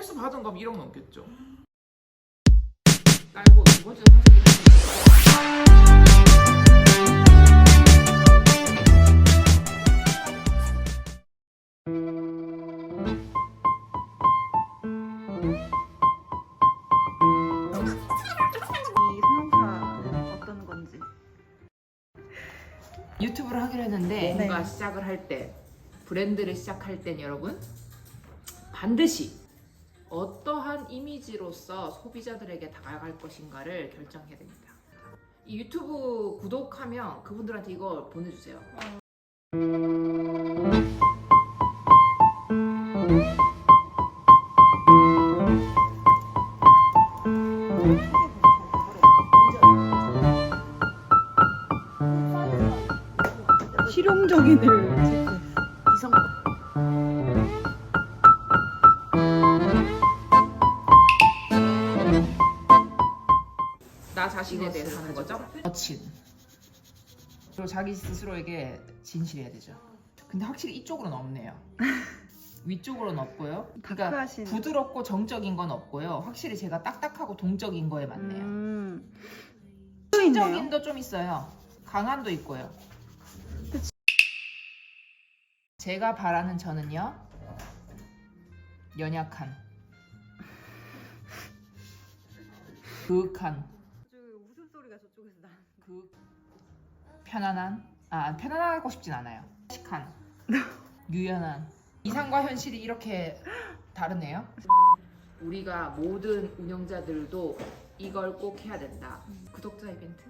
해외에서 받은 거면 1억 넘겠죠. 깔고 두 번째 이 상사 어떤 건지. 유튜브를 하기로 했는데 네. 뭔가 시작을 할 때, 브랜드를 시작할 땐 여러분 반드시 어떠한 이미지로서 소비자들에게 다가갈 것인가를 결정해야 됩니다. 이 유튜브 구독하면 그분들한테 이거 보내주세요. 실용적인을 체크했어. 이성. 나 자신에 대해서 하는 거죠. 거친. 그리고 자기 스스로에게 진실해야 되죠. 근데 확실히 이쪽으로는 없네요. 위쪽으로는 없고요. 그러니까 다크하신. 부드럽고 정적인 건 없고요. 확실히 제가 딱딱하고 동적인 거에 맞네요. 또 있네요. 정적인도 좀 있어요. 강한도 있고요. 제가 바라는 저는요, 연약한, 그윽한, 웃음소리가 저쪽에서 나. 편안한, 편안하고 싶진 않아요. 식한, 유연한. 이상과 현실이 이렇게 다르네요. 우리가 모든 운영자들도 이걸 꼭 해야 된다. 구독자 이벤트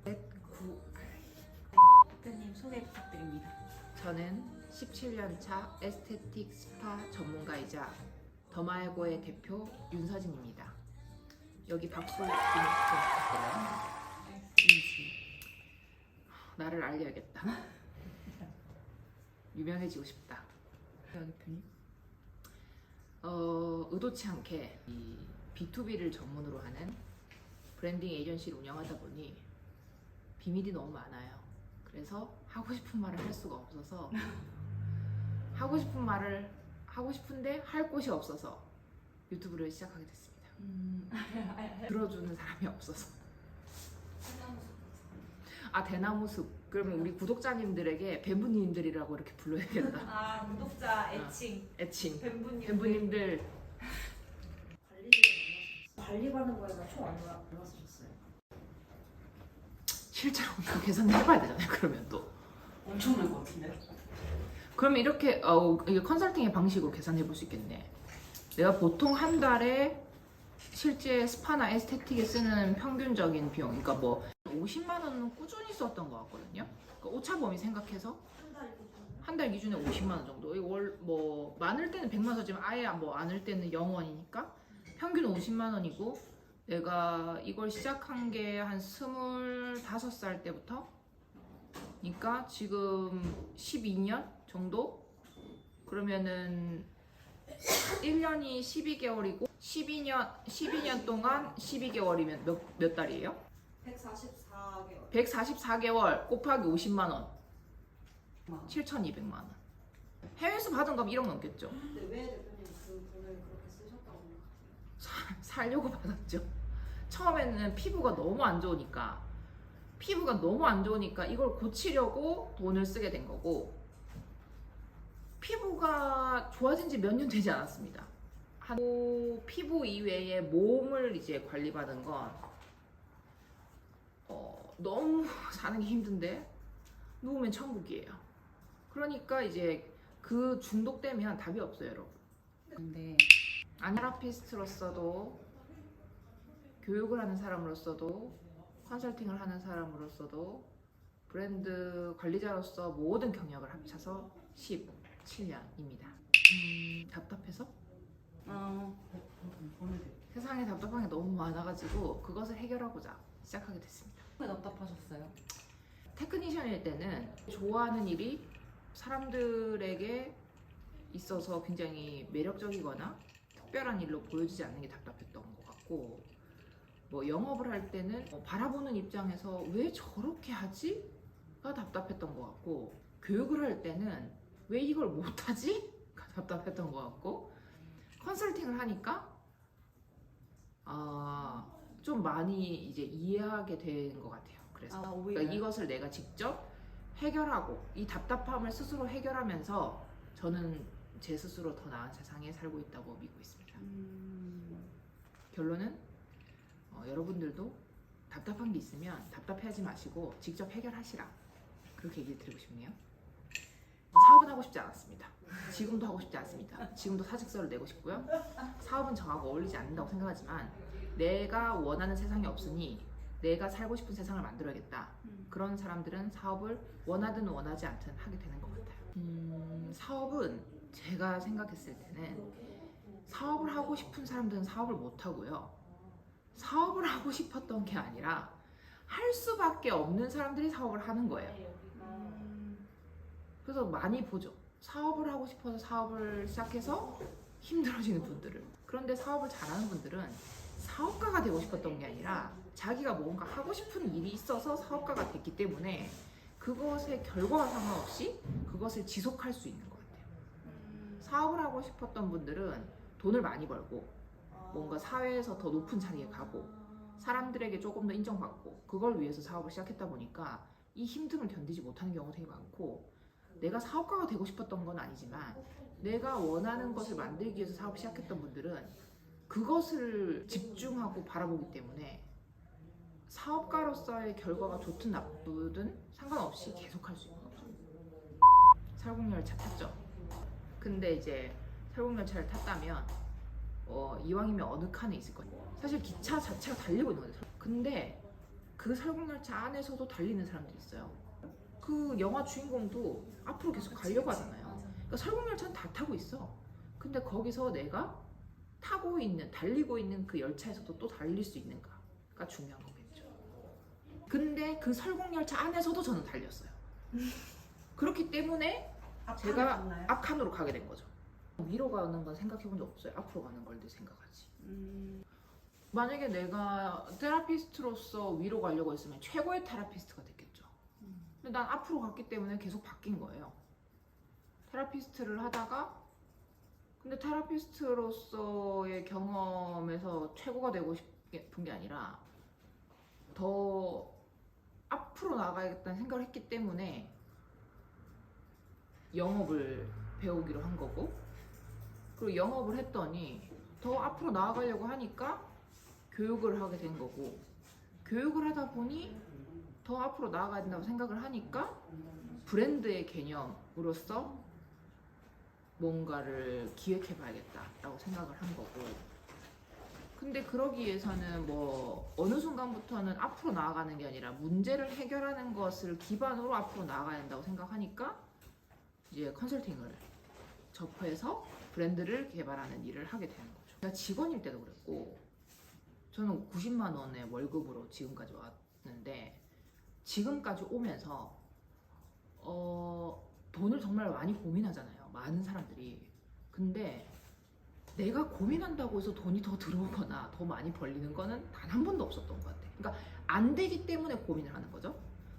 109. 대표님 소개 부탁드립니다. 저는 17년차 에스테틱 스파 전문가이자 더마에고의 대표 윤서진입니다. 여기 박수 좀 부탁드려요. 나를 알려야겠다. 유명해지고 싶다. 대표님. 의도치 않게 이 B2B를 전문으로 하는 브랜딩 에이전시를 운영하다 보니 비밀이 너무 많아요. 그래서 하고 싶은 말을 할 수가 없어서 하고 싶은 말을 하고 싶은데 할 곳이 없어서 유튜브를 시작하게 됐습니다. 들어주는 사람이 없어서. 대나무숲. 그러면 우리 구독자님들에게 뱀부님들이라고 이렇게 불러야겠다. 구독자 애칭 애칭. 뱀부님. 뱀부님들. 관리받는 거에는 총 얼마 쓰셨어요? 실제로 그 계산을 해봐야 되잖아요. 그러면 또. 엄청날 것 같은데? 그러면 이렇게 이게 컨설팅의 방식으로 계산해 볼 수 있겠네. 내가 보통 한 달에 실제 스파나 에스테틱에 쓰는 평균적인 비용, 그러니까 뭐 50만 원은 꾸준히 썼던 것 같거든요. 그러니까 오차범위 생각해서 한 달 기준에 50만 원 정도. 뭐 많을 때는 100만 원 썼지만 아예 뭐 안을 때는 0원이니까 평균 50만 원이고, 내가 이걸 시작한 게 한 25살 때부터. 그러니까 지금 12년 정도? 그러면은 1년이 12개월이고 12년 동안 12개월이면 몇 달이에요? 144개월. 144개월 곱하기 50만 원. 7,200만 원. 해외에서 받은 거면 1억 넘겠죠. 근데 왜 대표님 그 돈을 그렇게 쓰셨다고 생각하세요? 살려고 받았죠. 처음에는 피부가 너무 안 좋으니까 이걸 고치려고 돈을 쓰게 된 거고, 피부가 좋아진 지 몇 년 되지 않았습니다. 피부 이외에 몸을 이제 관리받은 건 너무 사는 게 힘든데 누우면 천국이에요. 그러니까 이제 그 중독되면 답이 없어요, 여러분. 근데 테라피스트로서도, 교육을 하는 사람으로서도, 컨설팅을 하는 사람으로서도, 브랜드 관리자로서 모든 경력을 합쳐서 17년입니다. 답답해서? 세상에 답답한 게 너무 많아가지고 그것을 해결하고자 시작하게 됐습니다. 왜 답답하셨어요? 테크니션일 때는 좋아하는 일이 사람들에게 있어서 굉장히 매력적이거나 특별한 일로 보여지지 않는 게 답답했던 것 같고, 뭐 영업을 할 때는 바라보는 입장에서 왜 저렇게 하지? 가 답답했던 것 같고, 교육을 할 때는 왜 이걸 못하지? 가 답답했던 것 같고, 컨설팅을 하니까 좀 많이 이제 이해하게 된 것 같아요. 그래서 오히려. 그러니까 이것을 내가 직접 해결하고 이 답답함을 스스로 해결하면서 저는 제 스스로 더 나은 세상에 살고 있다고 믿고 있습니다. 결론은 여러분들도 답답한 게 있으면 답답해하지 마시고 직접 해결하시라. 그렇게 얘기 드리고 싶네요. 사업은 하고 싶지 않았습니다. 지금도 하고 싶지 않습니다. 지금도 사직서를 내고 싶고요. 사업은 저하고 어울리지 않는다고 생각하지만 내가 원하는 세상이 없으니 내가 살고 싶은 세상을 만들어야겠다. 그런 사람들은 사업을 원하든 원하지 않든 하게 되는 것 같아요. 사업은 제가 생각했을 때는 사업을 하고 싶은 사람들은 사업을 못 하고요. 사업을 하고 싶었던 게 아니라 할 수밖에 없는 사람들이 사업을 하는 거예요. 그래서 많이 보죠. 사업을 하고 싶어서 사업을 시작해서 힘들어지는 분들을. 그런데 사업을 잘하는 분들은 사업가가 되고 싶었던 게 아니라 자기가 뭔가 하고 싶은 일이 있어서 사업가가 됐기 때문에 그것의 결과와 상관없이 그것을 지속할 수 있는 것 같아요. 사업을 하고 싶었던 분들은 돈을 많이 벌고 뭔가 사회에서 더 높은 자리에 가고 사람들에게 조금 더 인정받고 그걸 위해서 사업을 시작했다 보니까 이 힘듦을 견디지 못하는 경우가 되게 많고, 내가 사업가가 되고 싶었던 건 아니지만 내가 원하는 것을 만들기 위해서 사업을 시작했던 분들은 그것을 집중하고 바라보기 때문에 사업가로서의 결과가 좋든 나쁘든 상관없이 계속할 수 있는 거죠. 설국열차 탔죠. 근데 이제 설국열차를 탔다면 이왕이면 어느 칸에 있을 거예요. 사실 기차 자체가 달리고 있는 거죠. 근데 그 설국열차 안에서도 달리는 사람들이 있어요. 그 영화 주인공도 앞으로 계속 가려고 하잖아요. 그러니까 설국열차는 다 타고 있어. 근데 거기서 내가 타고 있는, 달리고 있는 그 열차에서도 또 달릴 수 있는가가 중요한 거겠죠. 근데 그 설국열차 안에서도 저는 달렸어요. 그렇기 때문에 제가 앞칸으로 가게 된 거죠. 위로 가는 건 생각해 본 적 없어요. 앞으로 가는 걸 늘 생각하지. 만약에 내가 테라피스트로서 위로 가려고 했으면 최고의 테라피스트가 됐겠죠. 근데 난 앞으로 갔기 때문에 계속 바뀐 거예요. 테라피스트를 하다가 근데 테라피스트로서의 경험에서 최고가 되고 싶은 게 아니라 더 앞으로 나가야겠다는 생각을 했기 때문에 영업을 배우기로 한 거고, 그리고 영업을 했더니 더 앞으로 나아가려고 하니까 교육을 하게 된 거고, 교육을 하다 보니 더 앞으로 나아가야 된다고 생각을 하니까 브랜드의 개념으로서 뭔가를 기획해 봐야겠다라고 생각을 한 거고, 근데 그러기 위해서는 뭐 어느 순간부터는 앞으로 나아가는 게 아니라 문제를 해결하는 것을 기반으로 앞으로 나아가야 된다고 생각하니까 이제 컨설팅을 접해서 브랜드를 개발하는 일을 하게 되는 거죠. 제가 직원일 때도 그랬고, 저는 90만 원의 월급으로 지금까지 왔는데 지금까지 오면서 돈을 정말 많이 고민하잖아요. 많은 사람들이. 근데 내가 고민한다고 해서 돈이 더 들어오거나 더 많이 벌리는 거는 단 한 번도 없었던 것 같아요. 그러니까 안 되기 때문에 고민을 하는 거죠.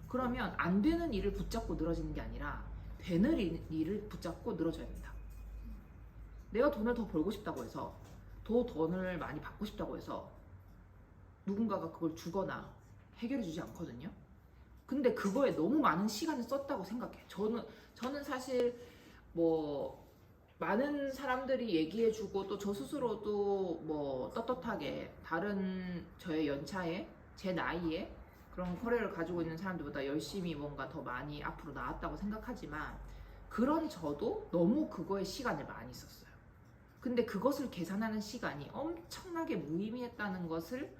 그러면 안 되는 일을 붙잡고 늘어지는 게 아니라 되는 일을 붙잡고 늘어져야 된다. 내가 돈을 더 벌고 싶다고 해서 더 돈을 많이 받고 싶다고 해서 누군가가 그걸 주거나 해결해 주지 않거든요. 근데 그거에 너무 많은 시간을 썼다고 생각해. 저는 사실 뭐 많은 사람들이 얘기해주고 또 저 스스로도 뭐 떳떳하게 다른 저의 연차에 제 나이에 그런 커리어를 가지고 있는 사람들보다 열심히 뭔가 더 많이 앞으로 나왔다고 생각하지만, 그런 저도 너무 그거에 시간을 많이 썼어요. 근데 그것을 계산하는 시간이 엄청나게 무의미했다는 것을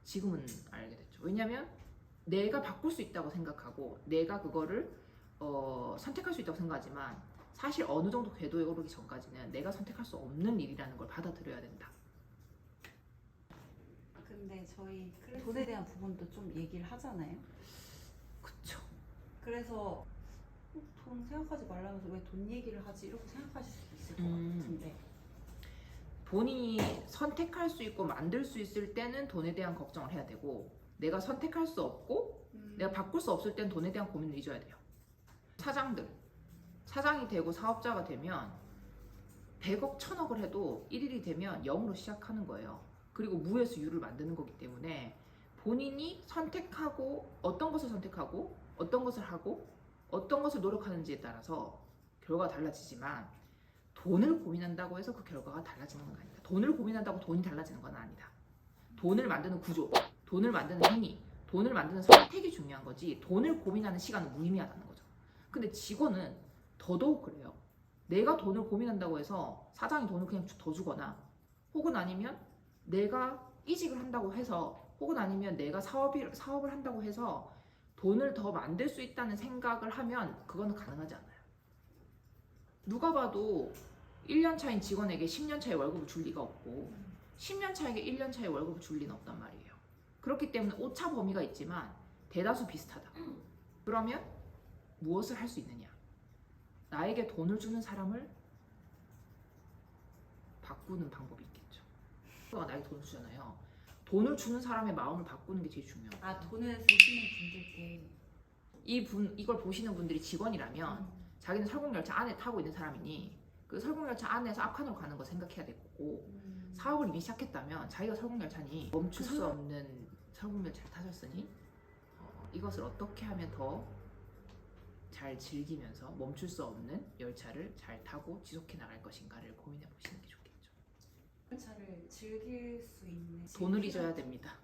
지금은 알게 됐죠. 왜냐면 내가 바꿀 수 있다고 생각하고 내가 그거를 선택할 수 있다고 생각하지만 사실 어느 정도 궤도에 오르기 전까지는 내가 선택할 수 없는 일이라는 걸 받아들여야 된다. 근데 저희 돈에 대한 부분도 좀 얘기를 하잖아요. 그쵸. 그래서 돈 생각하지 말라면서 왜 돈 얘기를 하지? 이렇게 생각하실 수도 있을 것 같은데. 본인이 선택할 수 있고 만들 수 있을 때는 돈에 대한 걱정을 해야 되고, 내가 선택할 수 없고 내가 바꿀 수 없을 땐 돈에 대한 고민을 잊어야 돼요. 사장이 되고 사업자가 되면 100억, 1000억을 해도 1일이 되면 0으로 시작하는 거예요. 그리고 무에서 유를 만드는 거기 때문에 본인이 선택하고 어떤 것을 선택하고 어떤 것을 하고 어떤 것을 노력하는지에 따라서 결과가 달라지지만 돈을 고민한다고 해서 그 결과가 달라지는 건 아니다. 돈을 고민한다고 돈이 달라지는 건 아니다. 돈을 만드는 구조, 돈을 만드는 행위, 돈을 만드는 선택이 중요한 거지 돈을 고민하는 시간은 무의미하다는 거죠. 근데 직원은 더더욱 그래요. 내가 돈을 고민한다고 해서 사장이 돈을 그냥 더 주거나 혹은 아니면 내가 이직을 한다고 해서 혹은 아니면 내가 사업을 한다고 해서 돈을 더 만들 수 있다는 생각을 하면 그거는 가능하지 않아요. 누가 봐도 1년 차인 직원에게 10년 차의 월급을 줄 리가 없고 10년 차에게 1년 차의 월급을 줄 리는 없단 말이에요. 그렇기 때문에 오차 범위가 있지만 대다수 비슷하다. 그러면 무엇을 할 수 있느냐? 나에게 돈을 주는 사람을 바꾸는 방법이 있겠죠. 누가 나에게 돈을 주잖아요. 돈을 주는 사람의 마음을 바꾸는 게 제일 중요해요. 아 돈을 보시는 분들께 이걸 보시는 분들이 직원이라면 자기는 설국열차 안에 타고 있는 사람이니 그 설국열차 안에서 앞칸으로 가는 거 생각해야 될 거고 사업을 이미 시작했다면 자기가 설국열차니 멈출 수 없는 설국열차를 타셨으니 이것을 어떻게 하면 더 잘 즐기면서 멈출 수 없는 열차를 잘 타고 지속해 나갈 것인가를 고민해 보시는 게 좋겠죠. 차를 즐길 수 있는 돈을 잊어야 됩니다.